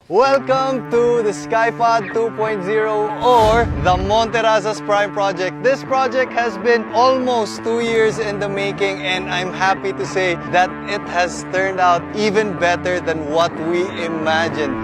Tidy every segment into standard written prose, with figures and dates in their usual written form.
Welcome to the SKYPOD 2.0 or the MONTERRAZAS Prime Project. This project has been almost 2 years in the making, and I'm happy to say that it has turned out even better than what we imagined.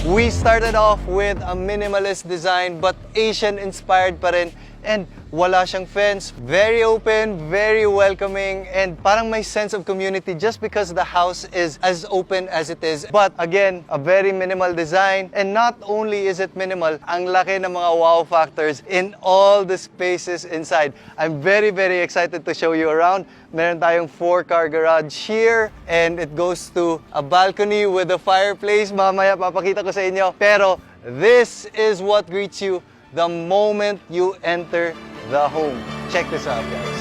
We started off with a minimalist design but Asian-inspired pa rin, and wala siyang fence. Very open, very welcoming, and parang may sense of community just because the house is as open as it is. But again, a very minimal design, and not only is it minimal, ang laki ng mga wow factors in all the spaces inside. I'm very excited to show you around. Meron tayong 4-car garage here, and it goes to a balcony with a fireplace. Mamaya papakita ko sa inyo. Pero this is what greets you the moment you enter the home. Check this out, guys.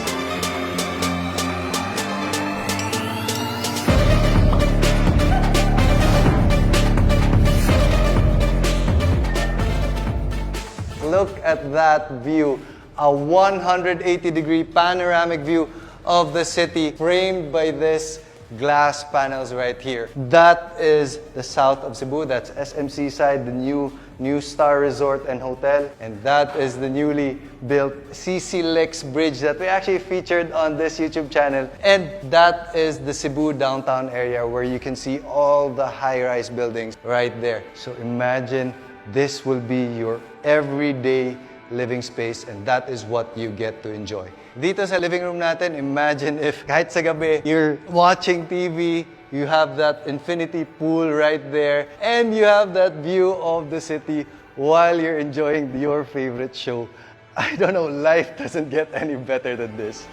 Look at that view. A 180-degree panoramic view of the city framed by this glass panels right here. That is the south of Cebu. That's SMC side, the new Star Resort and Hotel. And that is the newly built CC Lex Bridge that we actually featured on this YouTube channel. And that is the Cebu downtown area where you can see all the high-rise buildings right there. So imagine this will be your everyday living space, and that is what you get to enjoy. Dito sa living room natin, imagine if kahit sa gabi, you're watching TV, you have that infinity pool right there, and you have that view of the city while you're enjoying your favorite show. I don't know, life doesn't get any better than this.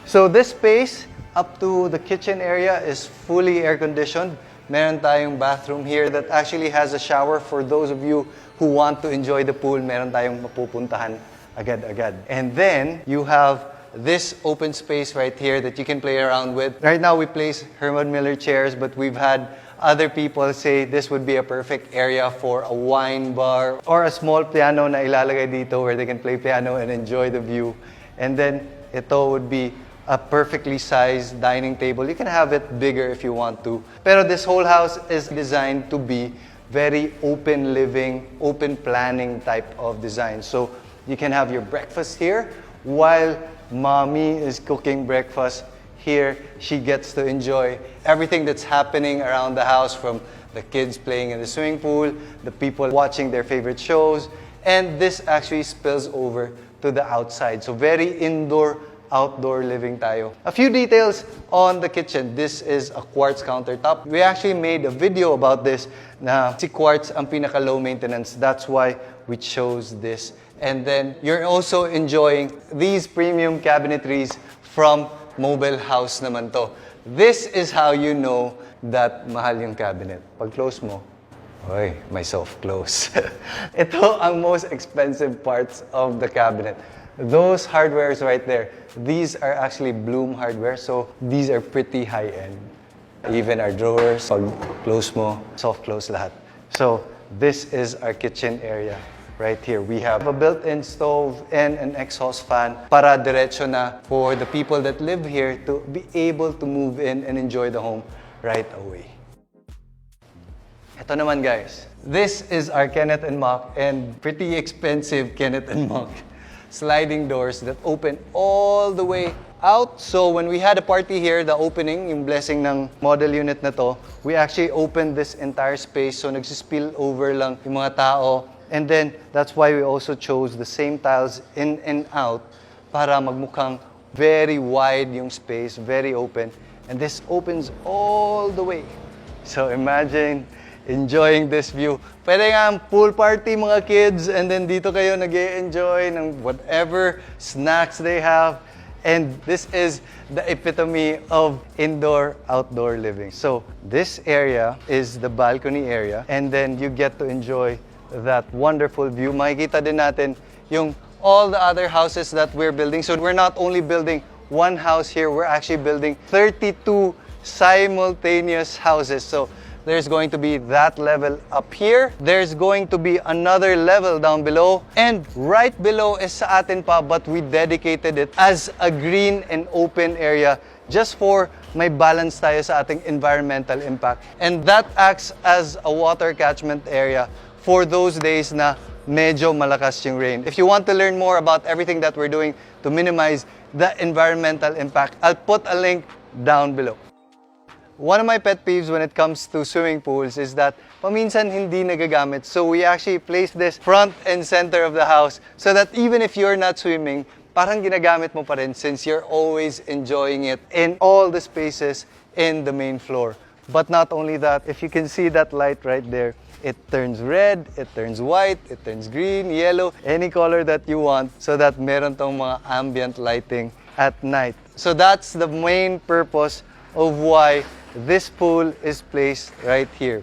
So this space, up to the kitchen area, is fully air-conditioned. Meron tayong bathroom here that actually has a shower for those of you who want to enjoy the pool. Meron tayong mapupuntahan agad-agad. And then, you have this open space right here that you can play around with. Right now, we place Herman Miller chairs, but we've had other people say this would be a perfect area for a wine bar or a small piano na ilalagay dito where they can play piano and enjoy the view. And then, ito would be a perfectly sized dining table. You can have it bigger if you want to. Pero this whole house is designed to be very open living, open planning type of design. So you can have your breakfast here while mommy is cooking breakfast here. She gets to enjoy everything that's happening around the house, from the kids playing in the swimming pool, the people watching their favorite shows, and this actually spills over to the outside. So very outdoor living tayo. A few details on the kitchen. This is a quartz countertop. We actually made a video about this na si quartz ang pinaka low maintenance. That's why we chose this. And then you're also enjoying these premium cabinetries from Mobile House naman to. This is how you know that mahal yung cabinet. Pag close mo, oy, may soft close. Ito ang most expensive parts of the cabinet. Those hardwares right there, these are actually Bloom hardware, so these are pretty high-end. Even our drawers, pag close mo, soft close lahat. So this is our kitchen area right here. We have a built-in stove and an exhaust fan para diretso na for the people that live here to be able to move in and enjoy the home right away. Ito naman, guys. This is our 𝐾 and pretty expensive 𝐾 sliding doors that open all the way out. So when we had a party here, the opening, yung blessing ng model unit na to, we actually opened this entire space, so nagsispill over lang yung mga tao. And then that's why we also chose the same tiles in and out para magmukhang very wide yung space, very open. And this opens all the way. So imagine enjoying this view. Pwede nga pool party mga kids, and then dito kayo nag-e-enjoy ng whatever snacks they have. And this is the epitome of indoor-outdoor living. So this area is the balcony area, and then you get to enjoy that wonderful view. Makikita din natin yung all the other houses that we're building. So we're not only building one house here, we're actually building 32 simultaneous houses. So there's going to be that level up here. There's going to be another level down below. And right below is sa atin pa, but we dedicated it as a green and open area just for may balance tayo sa ating environmental impact. And that acts as a water catchment area for those days na medyo malakas yung rain. If you want to learn more about everything that we're doing to minimize the environmental impact, I'll put a link down below. One of my pet peeves when it comes to swimming pools is that paminsan hindi nagagamit. So we actually place this front and center of the house so that even if you're not swimming, parang ginagamit mo pa rin since you're always enjoying it in all the spaces in the main floor. But not only that, if you can see that light right there, it turns red, it turns white, it turns green, yellow, any color that you want so that meron tong mga ambient lighting at night. So that's the main purpose of why this pool is placed right here.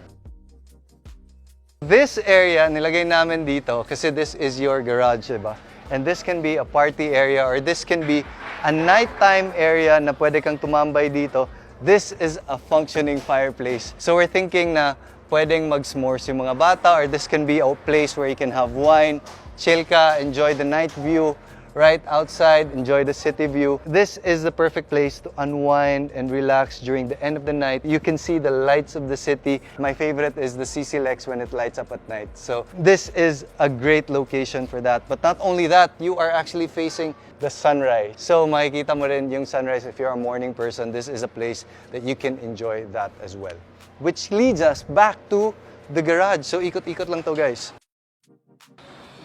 This area, nilagay namin dito kasi this is your garage, diba? And this can be a party area or this can be a nighttime area na pwede kang tumambay dito. This is a functioning fireplace. So we're thinking na pwedeng mag-s'mores yung mga bata or this can be a place where you can have wine, chill ka, enjoy the night view, right outside, enjoy the city view. This is the perfect place to unwind and relax during the end of the night. You can see the lights of the city. My favorite is the CC Lex when it lights up at night. So this is a great location for that. But not only that, you are actually facing the sunrise. So makikita mo rin yung sunrise if you're a morning person. This is a place that you can enjoy that as well. Which leads us back to the garage. So ikot-ikot lang to, guys.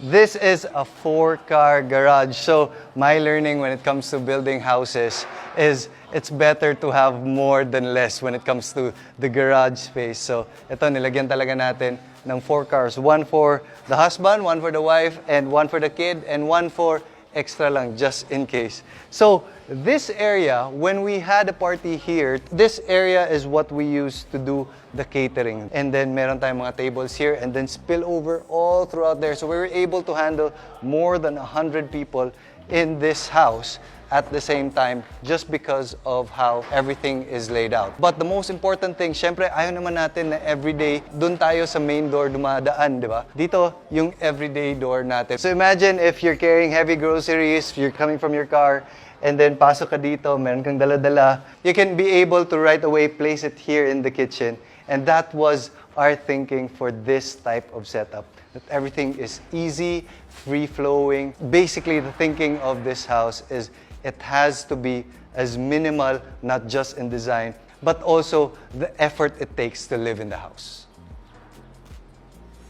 This is a 4-car garage. So my learning when it comes to building houses is it's better to have more than less when it comes to the garage space. So ito, nilagyan talaga natin ng 4 cars. One for the husband, one for the wife, and one for the kid, and one for extra lang, just in case. So this area, when we had a party here, this area is what we use to do the catering. And then meron tayong mga tables here and then spill over all throughout there. So we were able to handle more than 100 people in this house at the same time just because of how everything is laid out. But the most important thing, syempre ayaw naman natin na everyday dun tayo sa main door dumadaan, di ba? Dito yung everyday door natin. So imagine if you're carrying heavy groceries, you're coming from your car, and then pasok ka dito, meron kang dala-dala, you can be able to right away place it here in the kitchen. And that was our thinking for this type of setup. That everything is easy, free-flowing. Basically, the thinking of this house is it has to be as minimal, not just in design, but also the effort it takes to live in the house.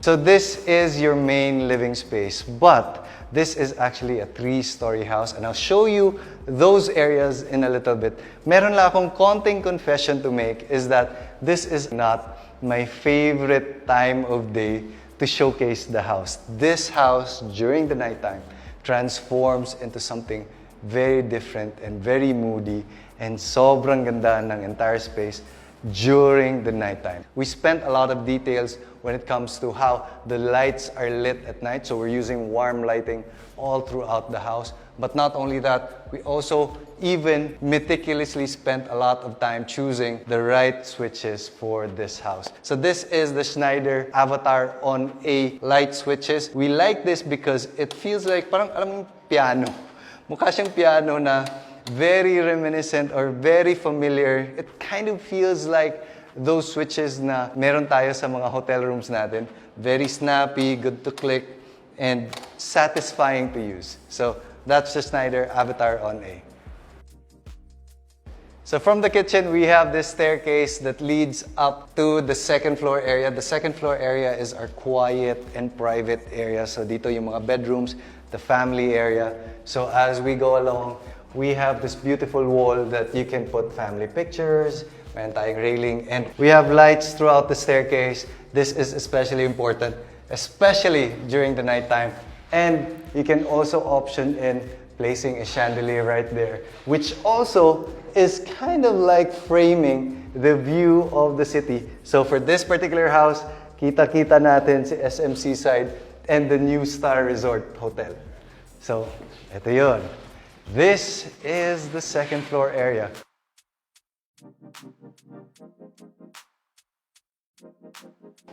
So this is your main living space, but this is actually a 3-story house, and I'll show you those areas in a little bit. Meron lang akong konting confession to make is that this is not my favorite time of day to showcase the house. This house, during the nighttime, transforms into something very different and very moody, and sobrang ganda ng entire space during the nighttime. We spent a lot of details when it comes to how the lights are lit at night, so we're using warm lighting all throughout the house. But not only that, we also even meticulously spent a lot of time choosing the right switches for this house. So this is the Schneider Avatar on A light switches. We like this because it feels like parang alam mo piano. Mukha siyang piano na very reminiscent or very familiar. It kind of feels like those switches na meron tayo sa mga hotel rooms natin. Very snappy, good to click, and satisfying to use. So that's the Schneider Avatar on A. So from the kitchen, we have this staircase that leads up to the second floor area. The second floor area is our quiet and private area. So dito yung mga bedrooms, the family area. So as we go along, we have this beautiful wall that you can put family pictures, meron tayong railing, and we have lights throughout the staircase. This is especially important, especially during the nighttime. And you can also option in placing a chandelier right there, which also is kind of like framing the view of the city. So for this particular house, kita-kita natin si SM Seaside and the new Star Resort Hotel. So, ito yun. This is the second floor area.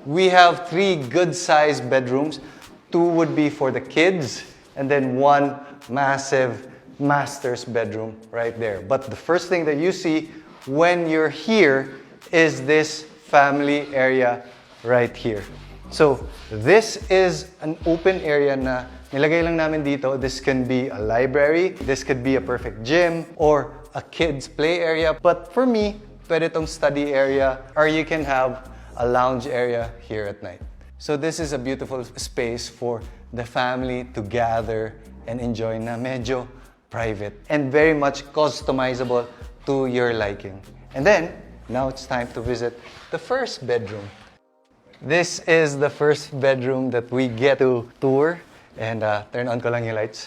We have 3 good-sized bedrooms. 2 would be for the kids, and then 1 massive master's bedroom right there. But the first thing that you see when you're here is this family area right here. So this is an open area na nilagay lang namin dito. This can be a library, this could be a perfect gym, or a kids play area. But for me, pwede tong study area, or you can have a lounge area here at night. So this is a beautiful space for the family to gather and enjoy na medyo private and very much customizable to your liking. And then, now it's time to visit the first bedroom. This is the first bedroom that we get to tour. And turn on ko lang yung lights.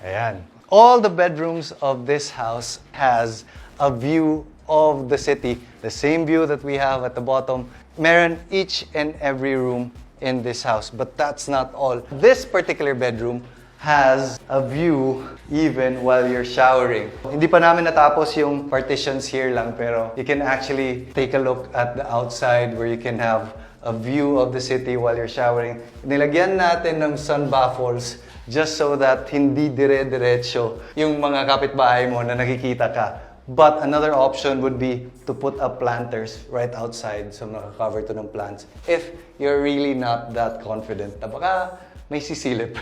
Ayan. All the bedrooms of this house has a view of the city. The same view that we have at the bottom. Meron each and every room in this house. But that's not all. This particular bedroom has a view even while you're showering. Hindi pa namin natapos yung partitions here lang, pero you can actually take a look at the outside where you can have a view of the city while you're showering. Nilagyan natin ng sun baffles just so that hindi dire-diretso yung mga kapitbahay mo na nakikita ka. But another option would be to put up planters right outside so naka-cover to ng plants if you're really not that confident na baka may sisilip.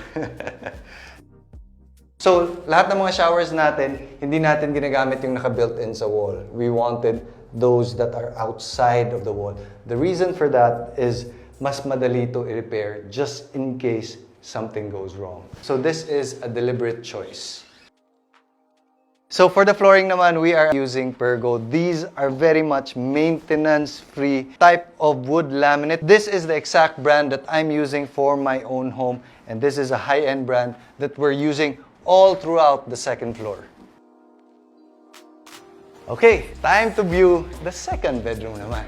So, lahat ng mga showers natin, hindi natin ginagamit yung naka-built-in sa wall. We wanted those that are outside of the wall. The reason for that is mas madali to i-repair just in case something goes wrong. So this is a deliberate choice. So for the flooring naman, we are using 𝗵𝘃𝗀. These are very much maintenance-free type of wood laminate. This is the exact brand that I'm using for my own home. And this is a high-end brand that we're using all throughout the second floor. Okay, time to view the second bedroom naman.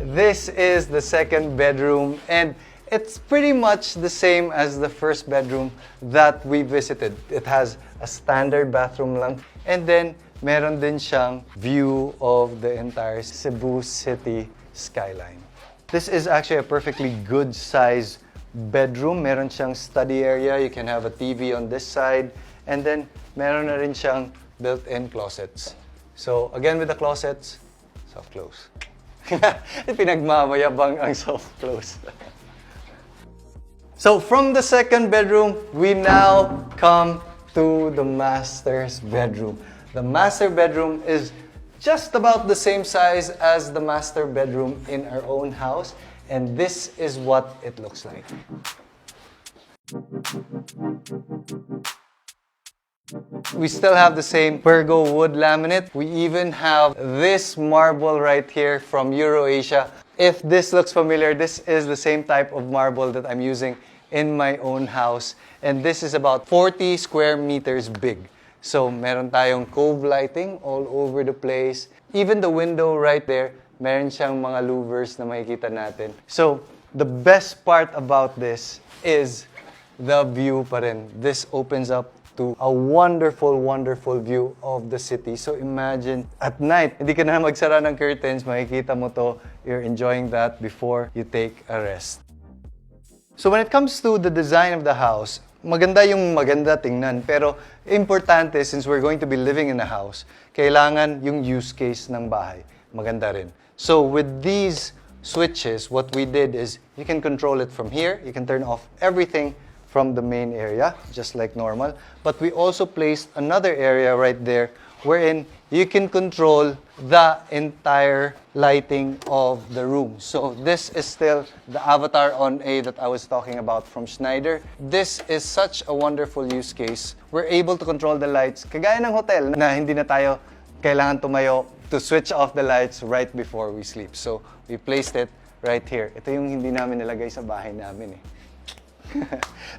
This is the second bedroom, and it's pretty much the same as the first bedroom that we visited. It has a standard bathroom lang, and then meron din siyang view of the entire Cebu City skyline. This is actually a perfectly good size bedroom. Meron siyang study area. You can have a TV on this side, and then meron na rin siyang built-in closets. So again with the closets, soft close. Pinagmamayabang ang soft close. So from the second bedroom, we now come to the master's bedroom. The master bedroom is just about the same size as the master bedroom in our own house, and this is what it looks like. We still have the same 𝗵𝘃𝗀 wood laminate. We even have this marble right here from EuroAsia. If this looks familiar, this is the same type of marble that I'm using in my own house. And this is about 40 square meters big. So meron tayong cove lighting all over the place. Even the window right there, meron siyang mga louvers na makikita natin. So the best part about this is the view pa rin. This opens up to a wonderful, wonderful view of the city. So imagine, at night, hindi ka na magsara ng curtains, makikita mo to, you're enjoying that before you take a rest. So when it comes to the design of the house, maganda yung maganda tingnan, pero importante, since we're going to be living in a house, kailangan yung use case ng bahay maganda rin. So with these switches, what we did is, you can control it from here, you can turn off everything from the main area, just like normal. But we also placed another area right there wherein you can control the entire lighting of the room. So this is still the Avatar on A that I was talking about from Schneider. This is such a wonderful use case. We're able to control the lights, kagaya ng hotel na hindi na tayo kailangan tumayo to switch off the lights right before we sleep. So we placed it right here. Ito yung hindi namin nilagay sa bahay namin eh.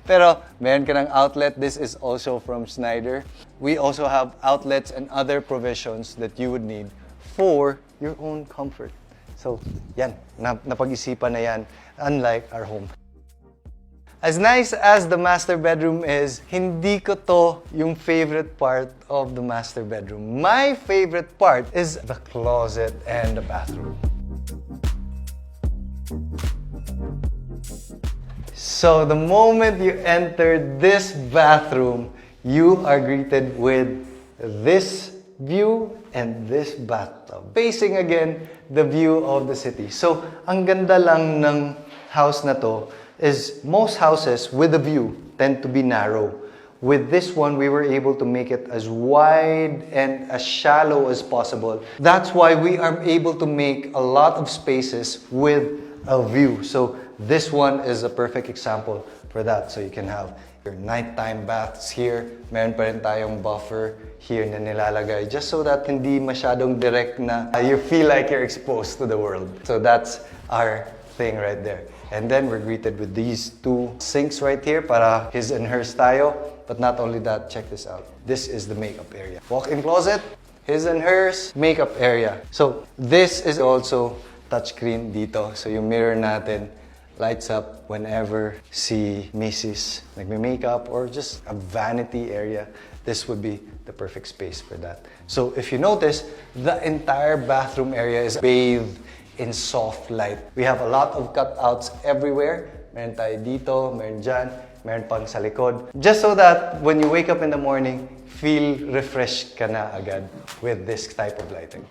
Pero meron ka ng outlet. This is also from Schneider. We also have outlets and other provisions that you would need for your own comfort. So, yan. Napag-isipan na yan, unlike our home. As nice as the master bedroom is, hindi ko to yung favorite part of the master bedroom. My favorite part is the closet and the bathroom. So the moment you enter this bathroom, you are greeted with this view and this bathtub. Facing again the view of the city. So ang ganda lang ng house na to is most houses with a view tend to be narrow. With this one, we were able to make it as wide and as shallow as possible. That's why we are able to make a lot of spaces with a view. So this one is a perfect example for that. So you can have your nighttime baths here. Meron pa rin tayong buffer here na nilalagay just so that hindi masyadong direct na you feel like you're exposed to the world. So that's our thing right there. And then we're greeted with these two sinks right here para his and hers tayo. But not only that, check this out. This is the makeup area. Walk-in closet, his and hers, makeup area. So this is also touchscreen dito. So yung mirror natin lights up whenever si Mrs. nagme-makeup or just a vanity area. This would be the perfect space for that. So if you notice, the entire bathroom area is bathed in soft light. We have a lot of cutouts everywhere. Meron tayo dito, meron dyan, meron pang sa likod. Just so that when you wake up in the morning, feel refreshed ka na agad with this type of lighting.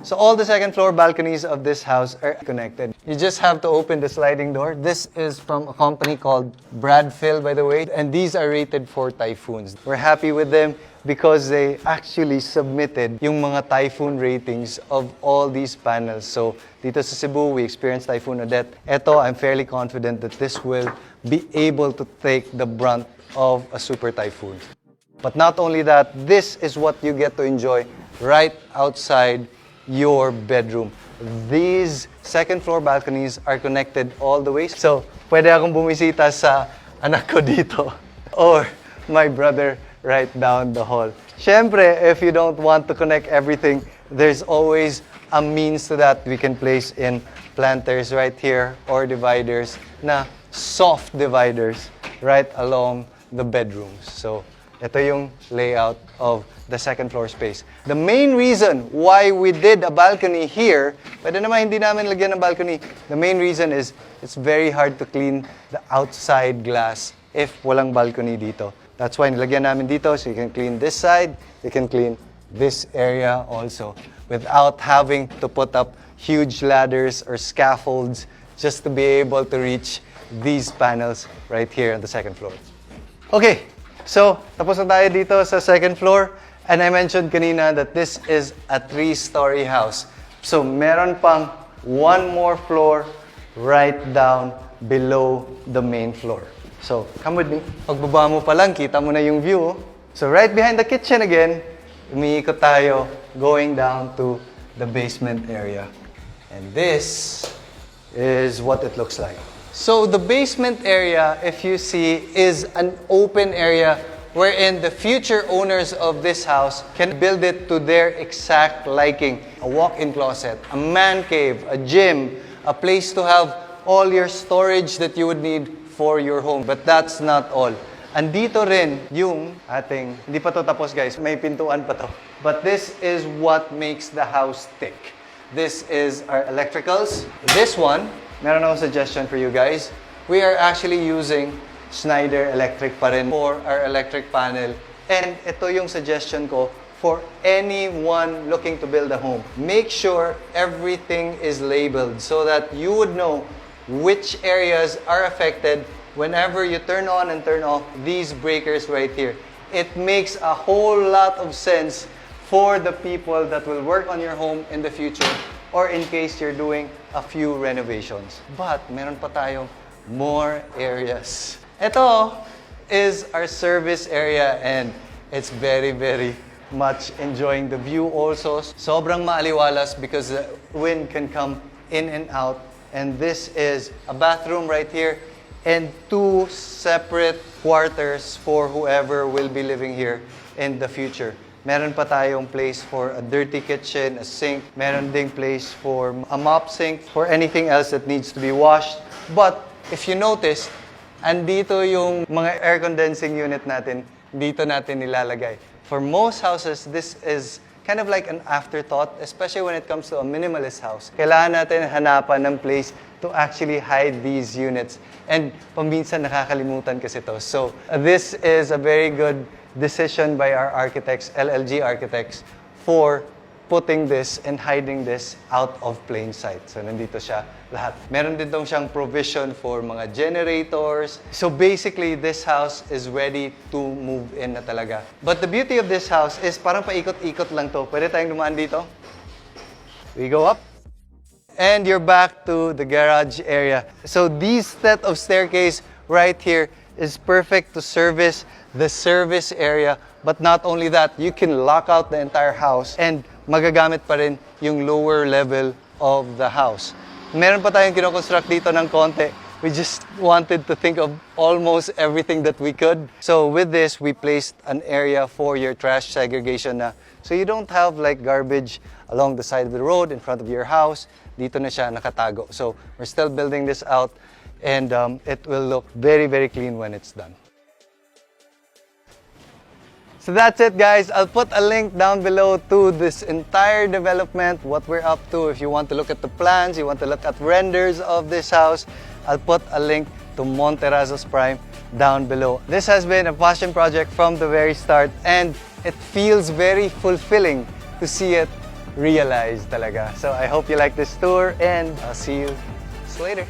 So all the second floor balconies of this house are connected. You just have to open the sliding door. This is from a company called Bradfield, by the way, and these are rated for typhoons. We're happy with them because they actually submitted yung mga typhoon ratings of all these panels. So dito sa Cebu, we experienced Typhoon Odette. Ito, I'm fairly confident that this will be able to take the brunt of a super typhoon. But not only that, this is what you get to enjoy right outside your bedroom. These second floor balconies are connected all the way. So, pwede akong bumisita sa anak ko dito or my brother right down the hall. Siyempre, if you don't want to connect everything, there's always a means to that. We can place in planters right here or dividers na soft dividers right along the bedrooms. So, ito yung layout of the second floor space. The main reason why we did a balcony here, pwede naman hindi namin lagyan ng balcony. The main reason is it's very hard to clean the outside glass if walang balcony dito. That's why nilagyan namin dito so you can clean this side, you can clean this area also without having to put up huge ladders or scaffolds just to be able to reach these panels right here on the second floor. Okay. So, tapos na tayo dito sa second floor. And I mentioned kanina that this is a 3-story house. So, meron pang one more floor right down below the main floor. So, come with me. Pagbaba mo pa lang, kita mo na yung view. So, right behind the kitchen again, umiikot tayo going down to the basement area. And this is what it looks like. So the basement area, if you see, is an open area wherein the future owners of this house can build it to their exact liking. A walk-in closet, a man cave, a gym, a place to have all your storage that you would need for your home. But that's not all. Andito rin yung ating, hindi pa to tapos guys, may pintuan pa to. But this is what makes the house tick. This is our electricals. This one, meron akong suggestion for you guys. We are actually using Schneider Electric pa rin for our electric panel. And ito yung suggestion ko for anyone looking to build a home. Make sure everything is labeled so that you would know which areas are affected whenever you turn on and turn off these breakers right here. It makes a whole lot of sense for the people that will work on your home in the future or in case you're doing a few renovations. But meron pa tayong more areas. Ito is our service area and it's very, very much enjoying the view also. Sobrang maaliwalas because the wind can come in and out. And this is a bathroom right here and 2 separate quarters for whoever will be living here in the future. Meron pa tayong place for a dirty kitchen, a sink. Meron ding place for a mop sink, for anything else that needs to be washed. But if you notice, andito yung mga air condensing unit natin, dito natin nilalagay. For most houses, this is kind of like an afterthought, especially when it comes to a minimalist house. Kailangan natin hanapan ng place to actually hide these units. And paminsan nakakalimutan kasi to. So this is a very good decision by our architects, LLG architects, for putting this and hiding this out of plain sight. So nandito siya lahat. Meron din tong siyang provision for mga generators. So basically, this house is ready to move in na talaga. But the beauty of this house is parang paikot-ikot lang to. Pwede tayong dumaan dito. We go up. And you're back to the garage area. So this set of staircase right here is perfect to service the service area. But not only that, you can lock out the entire house and magagamit pa rin yung lower level of the house. Meron pa tayong kinoconstruct dito ng konti. We just wanted to think of almost everything that we could. So with this, we placed an area for your trash segregation na. So you don't have like garbage along the side of the road in front of your house. Dito na siya nakatago. So we're still building this out and it will look very, very clean when it's done. So that's it, guys. I'll put a link down below to this entire development, what we're up to. If you want to look at the plans, you want to look at renders of this house, I'll put a link to MONTERRAZAS Prime down below. This has been a passion project from the very start, and it feels very fulfilling to see it realized talaga. So I hope you like this tour, and I'll see you later.